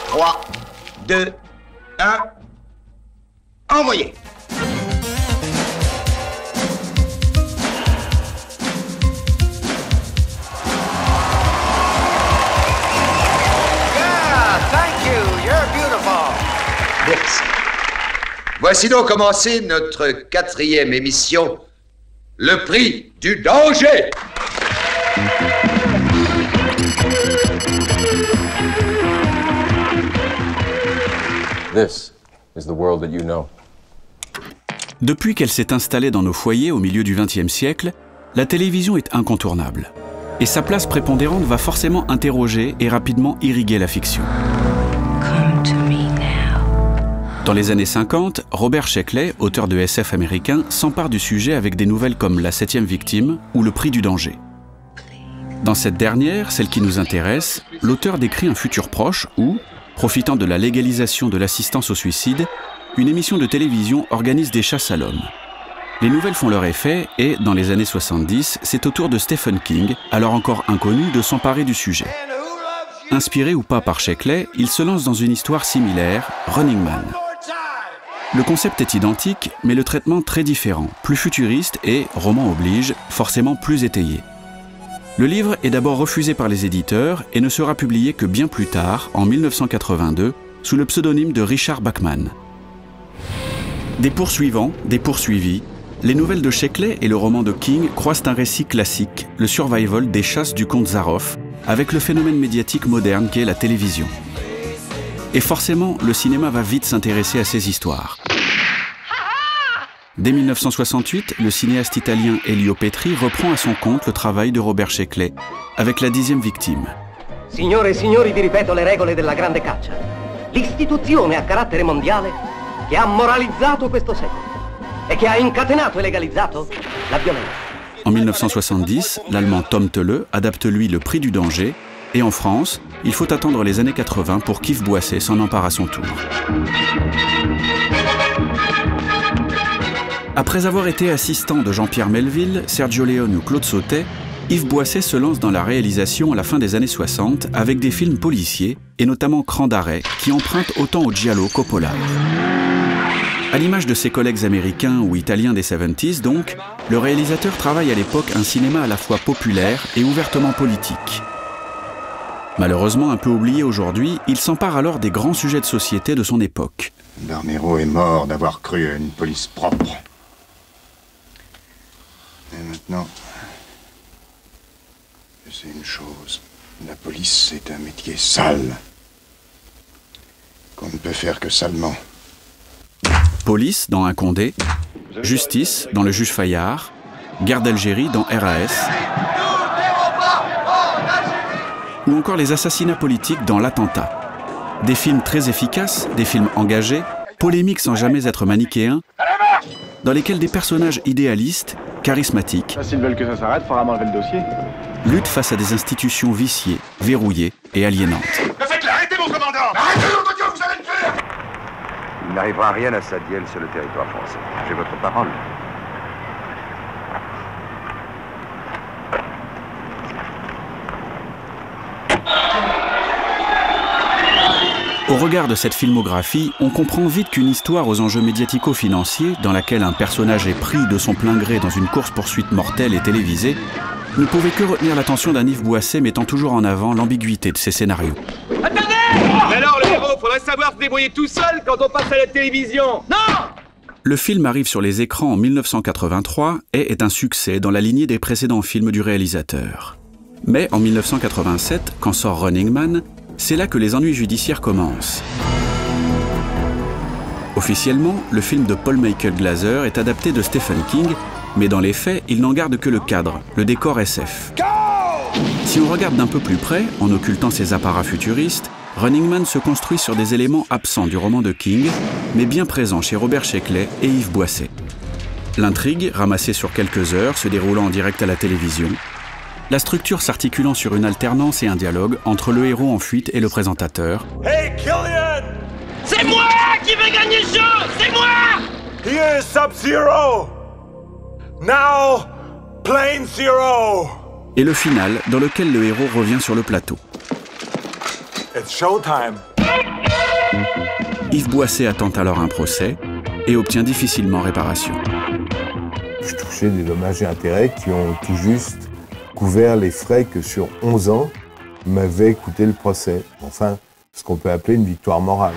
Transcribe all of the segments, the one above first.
3, 2, 1. Envoyez. Merci. Voici donc commencé notre 4e émission, le prix du danger. This is the world that you know. Depuis qu'elle s'est installée dans nos foyers au milieu du XXe siècle, la télévision est incontournable. Et sa place prépondérante va forcément interroger et rapidement irriguer la fiction. Dans les années 50, Robert Sheckley, auteur de SF américain, s'empare du sujet avec des nouvelles comme La 7e victime ou Le prix du danger. Dans cette dernière, celle qui nous intéresse, l'auteur décrit un futur proche où, profitant de la légalisation de l'assistance au suicide, une émission de télévision organise des chasses à l'homme. Les nouvelles font leur effet et, dans les années 70, c'est au tour de Stephen King, alors encore inconnu, de s'emparer du sujet. Inspiré ou pas par Sheckley, il se lance dans une histoire similaire, Running Man. Le concept est identique, mais le traitement très différent, plus futuriste et, roman oblige, forcément plus étayé. Le livre est d'abord refusé par les éditeurs et ne sera publié que bien plus tard, en 1982, sous le pseudonyme de Richard Bachman. Des poursuivants, des poursuivis, les nouvelles de Sheckley et le roman de King croisent un récit classique, le survival des chasses du comte Zaroff, avec le phénomène médiatique moderne qu'est la télévision. Et forcément, le cinéma va vite s'intéresser à ces histoires. Dès 1968, le cinéaste italien Elio Petri reprend à son compte le travail de Robert Sheckley, avec La 10e victime. Signore e signori, vi ripeto le regole della grande caccia. L'istituzione a carattere mondiale che ha moralizzato questo secolo e che ha incatenato e legalizzato la violenza. En 1970, l'Allemand Tom Telle adapte lui Le prix du danger, et en France, il faut attendre les années 80 pour qu'Yves Boisset s'en empare à son tour. Après avoir été assistant de Jean-Pierre Melville, Sergio Leone ou Claude Sautet, Yves Boisset se lance dans la réalisation à la fin des années 60 avec des films policiers, et notamment Cran d'arrêt, qui empruntent autant au giallo qu'au polar. À l'image de ses collègues américains ou italiens des 70s donc, le réalisateur travaille à l'époque un cinéma à la fois populaire et ouvertement politique. Malheureusement un peu oublié aujourd'hui, il s'empare alors des grands sujets de société de son époque. Darnero est mort d'avoir cru à une police propre. Et maintenant, je sais une chose. La police, c'est un métier sale. Qu'on ne peut faire que salement. Police dans Un Condé, Justice dans Le Juge Fayard, Guerre d'Algérie dans RAS, ou encore les assassinats politiques dans L'Attentat. Des films très efficaces, des films engagés, polémiques sans jamais être manichéens, dans lesquels des personnages idéalistes, charismatiques, s'ils veulent que ça s'arrête, il faudra m'enlever le dossier, luttent face à des institutions viciées, verrouillées et aliénantes. Faites-le, arrêtez mon commandant! Arrêtez, nom de Dieu, vous allez le faire! Il n'arrivera rien à Sadiel sur le territoire français. J'ai votre parole. Au regard de cette filmographie, on comprend vite qu'une histoire aux enjeux médiatico-financiers, dans laquelle un personnage est pris de son plein gré dans une course-poursuite mortelle et télévisée, ne pouvait que retenir l'attention d'un Yves Boisset mettant toujours en avant l'ambiguïté de ses scénarios. Attendez! Mais alors le héros, faudrait savoir se débrouiller tout seul quand on passe à la télévision! Non! Le film arrive sur les écrans en 1983 et est un succès dans la lignée des précédents films du réalisateur. Mais en 1987, quand sort Running Man, c'est là que les ennuis judiciaires commencent. Officiellement, le film de Paul Michael Glaser est adapté de Stephen King, mais dans les faits, il n'en garde que le cadre, le décor SF. Si on regarde d'un peu plus près, en occultant ses apparats futuristes, Running Man se construit sur des éléments absents du roman de King, mais bien présents chez Robert Sheckley et Yves Boisset. L'intrigue, ramassée sur quelques heures, se déroulant en direct à la télévision, la structure s'articulant sur une alternance et un dialogue entre le héros en fuite et le présentateur. Hey Killian! C'est moi qui vais gagner le jeu! C'est moi! Here's Sub-Zero! Now, Plane Zero! Et le final, dans lequel le héros revient sur le plateau. It's showtime. Yves Boisset attend alors un procès et obtient difficilement réparation. Je touchais des dommages et intérêts qui ont tout juste couvert les frais que sur 11 ans m'avait coûté le procès. Enfin, ce qu'on peut appeler une victoire morale.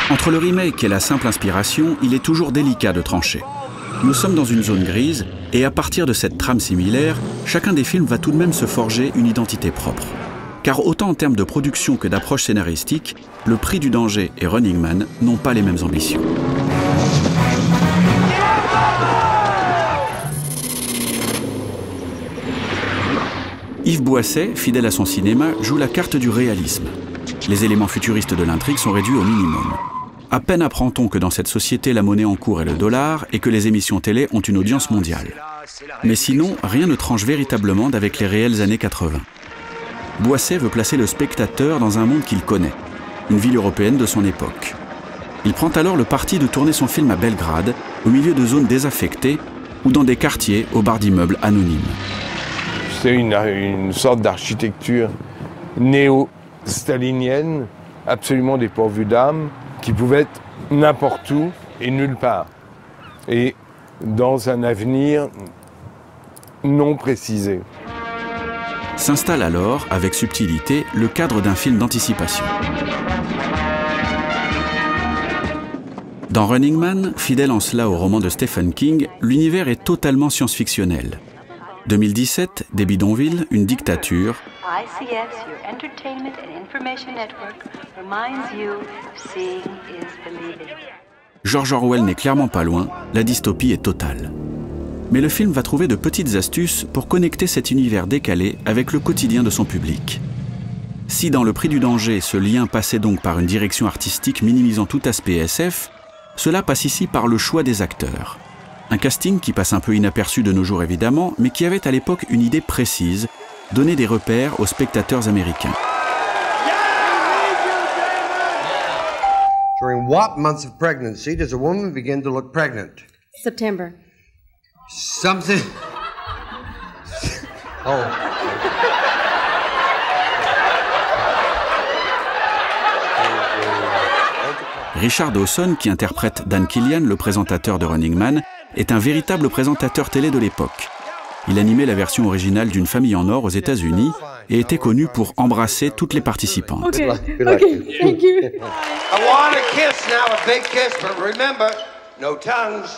Entre le remake et la simple inspiration, il est toujours délicat de trancher. Nous sommes dans une zone grise et à partir de cette trame similaire, chacun des films va tout de même se forger une identité propre. Car autant en termes de production que d'approche scénaristique, Le Prix du Danger et Running Man n'ont pas les mêmes ambitions. Yves Boisset, fidèle à son cinéma, joue la carte du réalisme. Les éléments futuristes de l'intrigue sont réduits au minimum. À peine apprend-on que dans cette société, la monnaie en cours est le dollar et que les émissions télé ont une audience mondiale. Mais sinon, rien ne tranche véritablement d'avec les réelles années 80. Boisset veut placer le spectateur dans un monde qu'il connaît, une ville européenne de son époque. Il prend alors le parti de tourner son film à Belgrade, au milieu de zones désaffectées ou dans des quartiers aux barres d'immeubles anonymes. C'est une sorte d'architecture néo-stalinienne, absolument dépourvue d'âme, qui pouvait être n'importe où et nulle part. Et dans un avenir non précisé. S'installe alors, avec subtilité, le cadre d'un film d'anticipation. Dans Running Man, fidèle en cela au roman de Stephen King, l'univers est totalement science-fictionnel. 2017, des bidonvilles, une dictature. ICS, your entertainment and information network, reminds you seeing is believing. George Orwell n'est clairement pas loin, la dystopie est totale. Mais le film va trouver de petites astuces pour connecter cet univers décalé avec le quotidien de son public. Si dans Le Prix du Danger, ce lien passait donc par une direction artistique minimisant tout aspect SF, cela passe ici par le choix des acteurs. Un casting qui passe un peu inaperçu de nos jours évidemment, mais qui avait à l'époque une idée précise, donner des repères aux spectateurs américains. During what months of pregnancy does a woman begin to look pregnant? September. Something. Oh. Richard Dawson, qui interprète Dan Killian, le présentateur de Running Man, est un véritable présentateur télé de l'époque. Il animait la version originale d'Une famille en or aux États-Unis et était connu pour embrasser toutes les participantes. Okay. Okay. Thank you. I want a kiss now, a big kiss, but remember, no tongues.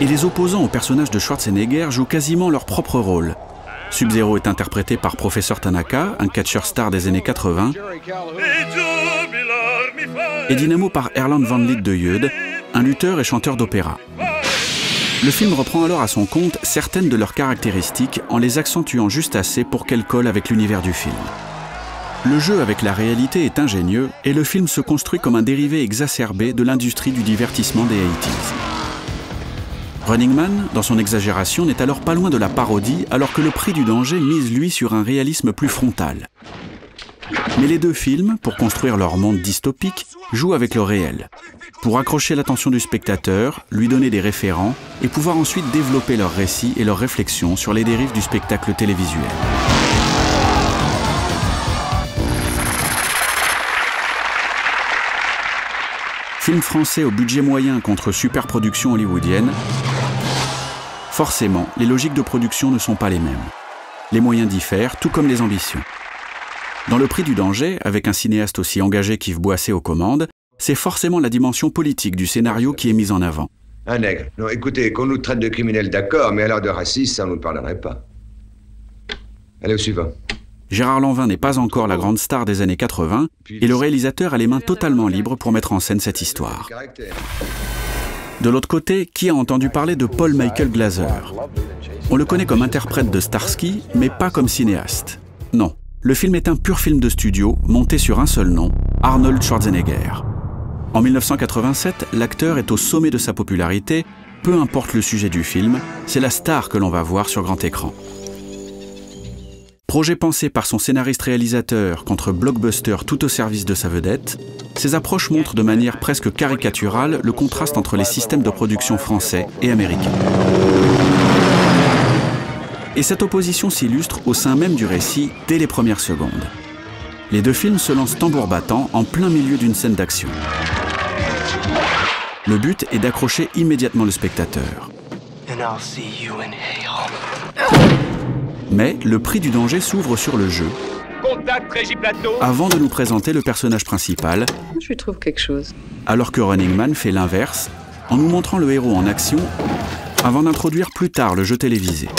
Et les opposants au personnage de Schwarzenegger jouent quasiment leur propre rôle. Sub-Zero est interprété par Professeur Tanaka, un catcheur star des années 80, et Dynamo par Erland Van Lith de Jeude, un lutteur et chanteur d'opéra. Le film reprend alors à son compte certaines de leurs caractéristiques en les accentuant juste assez pour qu'elles collent avec l'univers du film. Le jeu avec la réalité est ingénieux et le film se construit comme un dérivé exacerbé de l'industrie du divertissement des 80s. Running Man, dans son exagération, n'est alors pas loin de la parodie, alors que Le Prix du Danger mise lui sur un réalisme plus frontal. Mais les deux films, pour construire leur monde dystopique, jouent avec le réel, pour accrocher l'attention du spectateur, lui donner des référents et pouvoir ensuite développer leurs récits et leurs réflexions sur les dérives du spectacle télévisuel. Film français au budget moyen contre superproduction hollywoodienne, forcément, les logiques de production ne sont pas les mêmes. Les moyens diffèrent, tout comme les ambitions. Dans Le Prix du Danger, avec un cinéaste aussi engagé qu'Yves Boisset aux commandes, c'est forcément la dimension politique du scénario qui est mise en avant. Un nègre. Non, écoutez, qu'on nous traite de criminels, d'accord, mais alors de racistes, ça, on ne nous pardonnerait pas. Allez au suivant. Gérard Lanvin n'est pas encore la grande star des années 80, et le réalisateur a les mains totalement libres pour mettre en scène cette histoire. De l'autre côté, qui a entendu parler de Paul Michael Glaser? On le connaît comme interprète de Starsky, mais pas comme cinéaste. Non, le film est un pur film de studio, monté sur un seul nom, Arnold Schwarzenegger. En 1987, l'acteur est au sommet de sa popularité, peu importe le sujet du film, c'est la star que l'on va voir sur grand écran. Projet pensé par son scénariste-réalisateur contre blockbuster tout au service de sa vedette, ces approches montrent de manière presque caricaturale le contraste entre les systèmes de production français et américains. Et cette opposition s'illustre au sein même du récit dès les premières secondes. Les deux films se lancent tambour battant en plein milieu d'une scène d'action. Le but est d'accrocher immédiatement le spectateur. Mais le prix du danger s'ouvre sur le jeu, avant de nous présenter le personnage principal, je lui trouve quelque chose. Alors que Running Man fait l'inverse, en nous montrant le héros en action, avant d'introduire plus tard le jeu télévisé.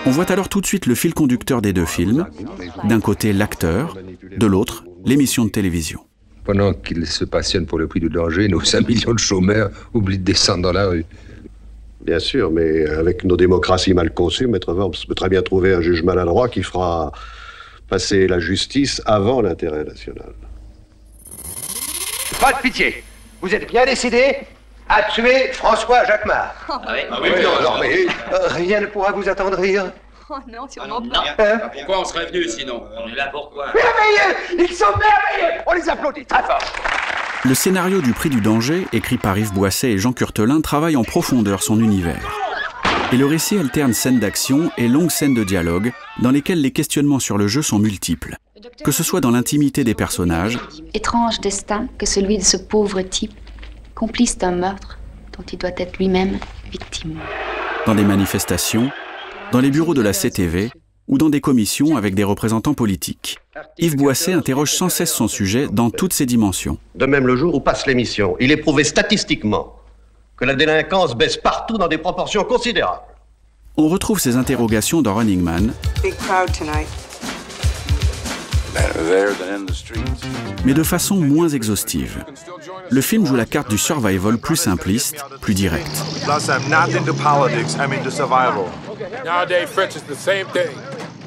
On voit alors tout de suite le fil conducteur des deux films, d'un côté l'acteur, de l'autre l'émission de télévision. Pendant qu'il se passionne pour le prix du danger, nos 5 millions de chômeurs oublient de descendre dans la rue. Bien sûr, mais avec nos démocraties mal conçues, Maître Worms peut très bien trouver un juge maladroit qui fera passer la justice avant l'intérêt national. Pas de pitié. Vous êtes bien décidé à tuer François Jacquemart. Rien ne pourra vous attendrir. Oh non, sûrement non. pas. Pourquoi on serait venu sinon? On est là pourquoi? Merveilleux! Ils sont merveilleux! On les applaudit très fort. Le scénario du Prix du danger, écrit par Yves Boisset et Jean Curtelin, travaille en profondeur son univers. Et le récit alterne scènes d'action et longues scènes de dialogue, dans lesquelles les questionnements sur le jeu sont multiples. Que ce soit dans l'intimité des personnages... Étrange destin que celui de ce pauvre type, complice d'un meurtre dont il doit être lui-même victime. Dans des manifestations, dans les bureaux de la CTV ou dans des commissions avec des représentants politiques. Yves Boisset interroge sans cesse son sujet dans toutes ses dimensions. De même le jour où passe l'émission, il est prouvé statistiquement que la délinquance baisse partout dans des proportions considérables. On retrouve ces interrogations dans Running Man, mais de façon moins exhaustive. Le film joue la carte du survival plus simpliste, plus direct.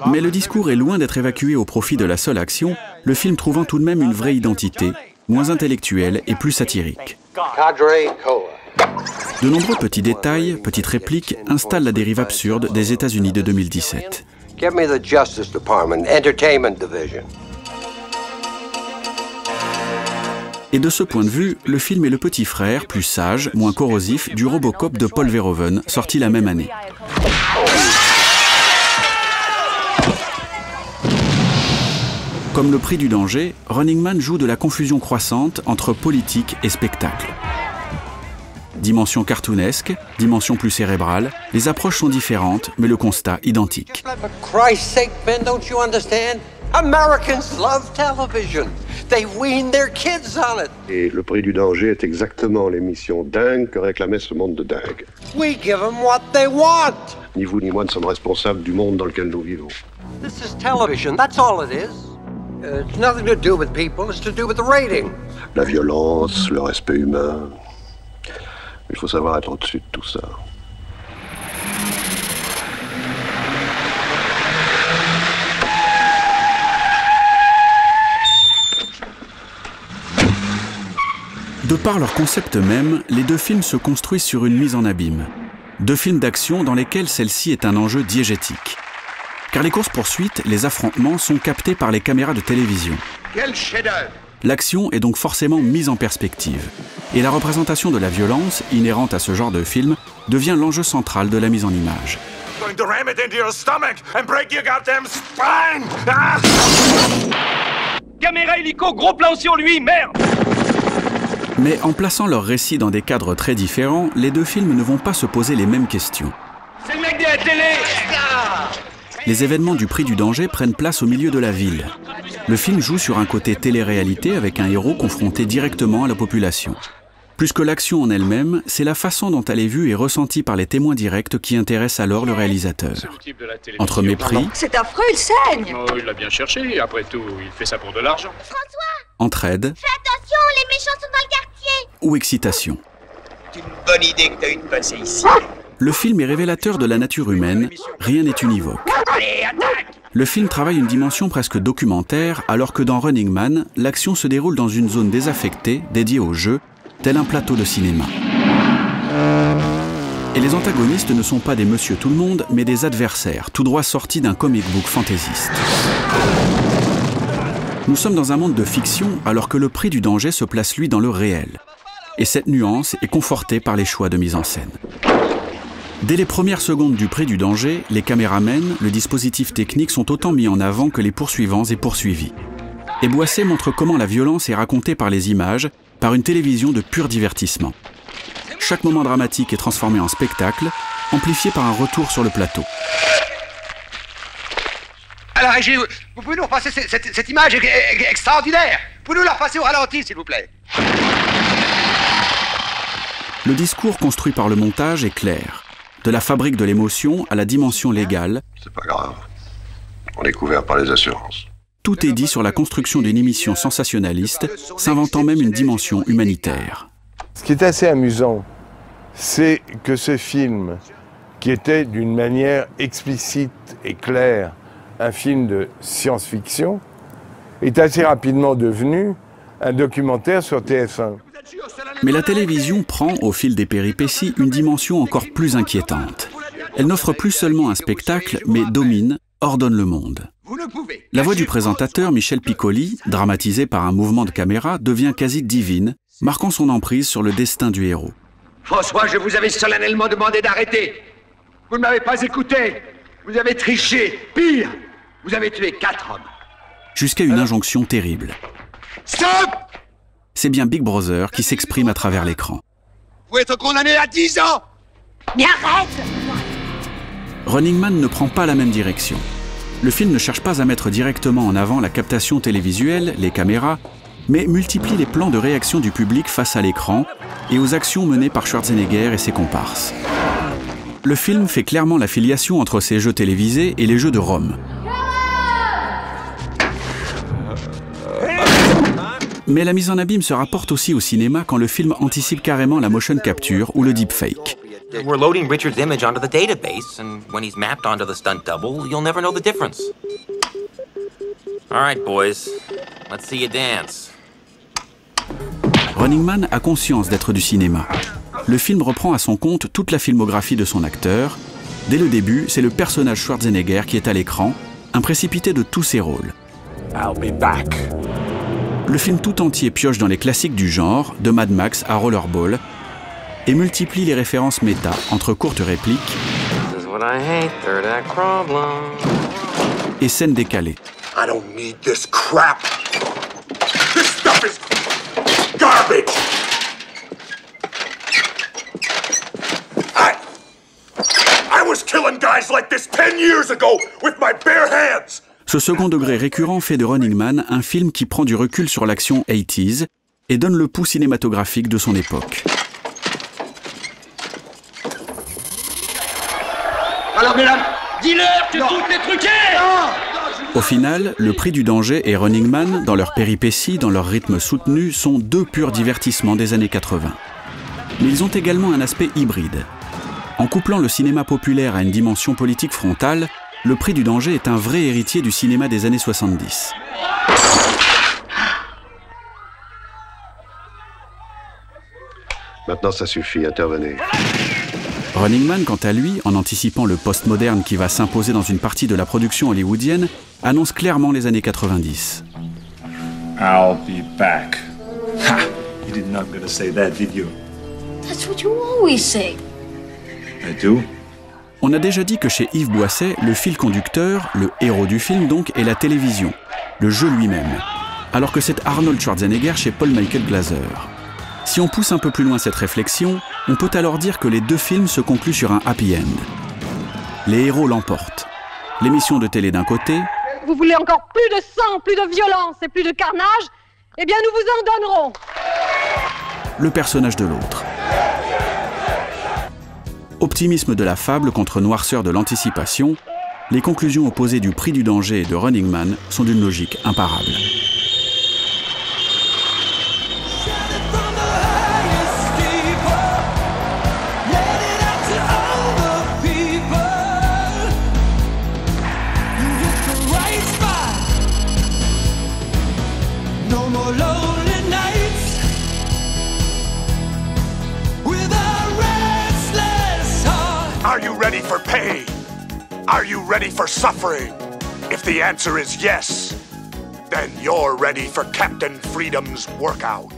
Mais le discours est loin d'être évacué au profit de la seule action, le film trouvant tout de même une vraie identité, moins intellectuelle et plus satirique. De nombreux petits détails, petites répliques installent la dérive absurde des États-Unis de 2017. Give me the Justice Department, Entertainment Division. Et de ce point de vue, le film est le petit frère, plus sage, moins corrosif, du Robocop de Paul Verhoeven, sorti la même année. Comme le Prix du danger, Running Man joue de la confusion croissante entre politique et spectacle. Dimension cartoonesque, dimension plus cérébrale, les approches sont différentes, mais le constat identique. For Christ's sake, Ben, don't you understand? Americans love television. They wean their kids on it. Et le Prix du danger est exactement l'émission dingue que réclamait ce monde de dingue. We give them what they want. Ni vous ni moi ne sommes responsables du monde dans lequel nous vivons. This is television, that's all it is. It's nothing to do with people, it's to do with the rating. La violence, le respect humain. Il faut savoir être au-dessus de tout ça. De par leur concept même, les deux films se construisent sur une mise en abîme. Deux films d'action dans lesquels celle-ci est un enjeu diégétique. Car les courses-poursuites, les affrontements sont captés par les caméras de télévision. Quel chef-d'œuvre! L'action est donc forcément mise en perspective. Et la représentation de la violence, inhérente à ce genre de film, devient l'enjeu central de la mise en image. Caméra hélico, gros plan sur lui, merde! Mais en plaçant leurs récits dans des cadres très différents, les deux films ne vont pas se poser les mêmes questions. C'est le mec de la télé! Les événements du Prix du danger prennent place au milieu de la ville. Le film joue sur un côté télé-réalité avec un héros confronté directement à la population. Plus que l'action en elle-même, c'est la façon dont elle est vue et ressentie par les témoins directs qui intéresse alors le réalisateur. Entre mépris, C'est affreux, il saigne. Oh, il l'a bien cherché, après tout, il fait ça pour de l'argent. entraide Fais attention, les méchants sont dans le quartier. ou excitation. C'est une bonne idée que t'as eu de passer ici. Le film est révélateur de la nature humaine, rien n'est univoque. Allez, attaque! Le film travaille une dimension presque documentaire, alors que dans Running Man, l'action se déroule dans une zone désaffectée, dédiée au jeu, tel un plateau de cinéma. Et les antagonistes ne sont pas des monsieur tout le monde, mais des adversaires, tout droit sortis d'un comic book fantaisiste. Nous sommes dans un monde de fiction, alors que le prix du danger se place lui dans le réel. Et cette nuance est confortée par les choix de mise en scène. Dès les premières secondes du prix du danger, les caméramens, le dispositif technique sont autant mis en avant que les poursuivants et poursuivis. Et Boisset montre comment la violence est racontée par les images, par une télévision de pur divertissement. Chaque moment dramatique est transformé en spectacle, amplifié par un retour sur le plateau. À la régie, vous pouvez nous repasser cette image extraordinaire. Pouvez-nous la repasser au ralenti, s'il vous plaît? Le discours construit par le montage est clair. De la fabrique de l'émotion à la dimension légale. C'est pas grave. On est couvert par les assurances. Tout est dit sur la construction d'une émission sensationnaliste, s'inventant même une dimension humanitaire. Ce qui est assez amusant, c'est que ce film, qui était d'une manière explicite et claire un film de science-fiction, est assez rapidement devenu un documentaire sur TF1. Mais la télévision prend, au fil des péripéties, une dimension encore plus inquiétante. Elle n'offre plus seulement un spectacle, mais domine, ordonne le monde. La voix du présentateur, Michel Piccoli, dramatisée par un mouvement de caméra, devient quasi divine, marquant son emprise sur le destin du héros. François, je vous avais solennellement demandé d'arrêter. Vous ne m'avez pas écouté. Vous avez triché. Pire, vous avez tué 4 hommes. Jusqu'à une injonction terrible. Stop! C'est bien Big Brother qui s'exprime à travers l'écran. Vous êtes condamné à 10 ans! Mais arrête! Running Man ne prend pas la même direction. Le film ne cherche pas à mettre directement en avant la captation télévisuelle, les caméras, mais multiplie les plans de réaction du public face à l'écran et aux actions menées par Schwarzenegger et ses comparses. Le film fait clairement la filiation entre ces jeux télévisés et les jeux de Rome. Mais la mise en abîme se rapporte aussi au cinéma quand le film anticipe carrément la motion capture ou le deepfake. We're loading Richard's image onto the database, and when he's mapped onto the stunt double, you'll never know the difference. All right, boys, let's see you dance. Running Man a conscience d'être du cinéma. Le film reprend à son compte toute la filmographie de son acteur. Dès le début, c'est le personnage Schwarzenegger qui est à l'écran, un précipité de tous ses rôles. I'll be back. Le film tout entier pioche dans les classiques du genre, de Mad Max à Rollerball, et multiplie les références méta entre courtes répliques et scènes décalées. I don't need this crap. This stuff is garbage. I was killing guys like this 10 years ago with my bare hands. Ce second degré récurrent fait de Running Man un film qui prend du recul sur l'action 80s et donne le pouls cinématographique de son époque. Alors, mesdames, dis-leur que tout est truqué! Au final, le prix du danger et Running Man, dans leurs péripéties, dans leur rythme soutenu, sont deux purs divertissements des années 80. Mais ils ont également un aspect hybride. En couplant le cinéma populaire à une dimension politique frontale, le prix du danger est un vrai héritier du cinéma des années 70. Maintenant, ça suffit, intervenez. Running Man, quant à lui, en anticipant le postmoderne qui va s'imposer dans une partie de la production hollywoodienne, annonce clairement les années 90. I'll be back. Ha! You did not gonna say that, did you? That's what you always say. I do. On a déjà dit que chez Yves Boisset, le fil conducteur, le héros du film donc, est la télévision, le jeu lui-même. Alors que c'est Arnold Schwarzenegger chez Paul Michael Glaser. Si on pousse un peu plus loin cette réflexion, on peut alors dire que les deux films se concluent sur un happy end. Les héros l'emportent. L'émission de télé d'un côté. Vous voulez encore plus de sang, plus de violence et plus de carnage? Eh bien, nous vous en donnerons. Le personnage de l'autre. Optimisme de la fable contre noirceur de l'anticipation, les conclusions opposées du prix du danger et de Running Man sont d'une logique imparable. ready for pain? Are you ready for suffering? If the answer is yes, then you're ready for Captain Freedom's workout.